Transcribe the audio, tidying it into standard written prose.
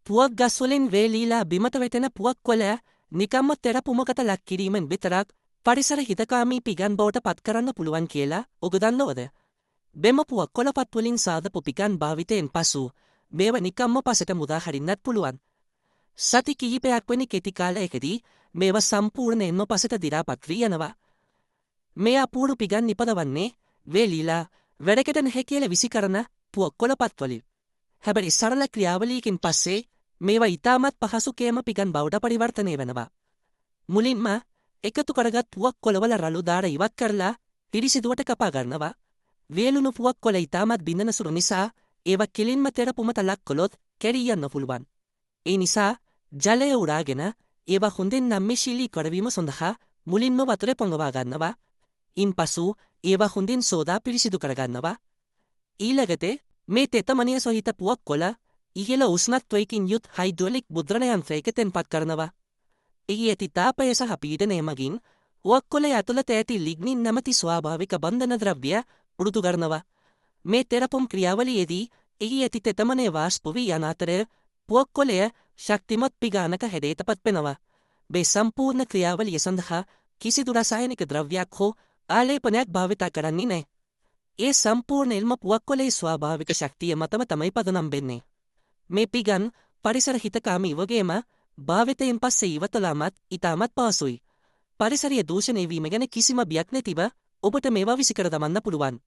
පුවක් ගස්වලින් වේලීලා බිමට වැටෙන පුවක් කොළ නිකම්ම තෙරපුමකට ලක් කිරීමෙන් විතරක් පරිසර හිතකාමී පිගන් බවට පත් කරන්න පුළුවන් කියලා ඔබ දන්නවද? බෙම පුවක් කොළපත් වලින් සාදපු පිගන් භාවිතයෙන් පසු මේව නිකම්ම පසට මුදා හරින්නත් පුළුවන්. සති කිහිපයක් වැනි කෙටි කාලයකදී මේව සම්පූර්ණයෙන්ම පසට දිරාපත් වී යනවා. මේ අපූරු පිගන් නිපදවන්නේ වේලීලා වැඩකට නැහැ කියලා විසි කරන පුවක් කොළපත් වලින්. හැබැයි සරල ක්‍රියාවලියකින් පස්සේ මේවා ඉතාමත් පහසු කේම පිගන් බවට පරිවර්තනය වෙනවා. මුලින්ම එකතු කරගත් පුවක් කොළවල රළු දාර ඉවත් කරලා පිරිසිදුවට කපා ගන්නවා. වේලුණු පුවක් කොළ ඉතාමත් බිඳෙන සුළු නිසා ඒවා කෙලින්ම තෙරපුමට ලක් කළොත් කැරී යන්න පුළුවන්. ඒ නිසා ජලය උරාගෙන ඒවා හොඳින් නම්‍යශීලී කරවීම සඳහා මුලින්ම වතුරේ පොඟවා ගන්නවා. ඉන්පසු ඒවා හොඳින් සෝදා පිරිසිදු කරගන්නවා. ඊළඟට මේ තෙතමනිය සොහිත පුවක් කොළ ඉහළ උෂ්ණත්වයකින් යුත් හයිඩ්‍රොලික් මුද්‍රණ යන්ත්‍රයක තැන්පත් කරනවා. එහි ඇති තාපය සහ පීඩනය මගින් පුවක් කොළේ ඇතුළත ඇති ලිග්නින් නැමැති ස්වාභාවික බන්ධන ද්‍රව්‍ය මෘදු කරනවා. මේ තෙරපුම් ක්‍රියාවලියේදී එහි ඇති තෙතමනය වාෂ්ප වී යන අතර පුවක් කොළය ශක්තිමත් පිගානක හැඩයටපත් වෙනවා. මේ සම්පූර්ණ ක්‍රියාවලිය සඳහා කිසිදු රසායනික ද්‍රව්‍යයක් හෝ ආලේපනයක් භාවිත කරන්නේ නැහැ. ඒ සම්පූර්ණයෙන්ම පුවක් කොළේ ස්වාභාවික ශක්තිය මතම තමයි පදනම් වෙන්නේ. මේ පිගන් පරිසර හිතකාමී වගේම භාවිතයෙන් පස්සේ ඉවතලාමත් ඉතාමත් පහසුයි. පරිසරය දූෂණය වීම ගැන කිසිම බියක් නැතිව ඔබට මේවා විසිකර දමන්න පුළුවන්.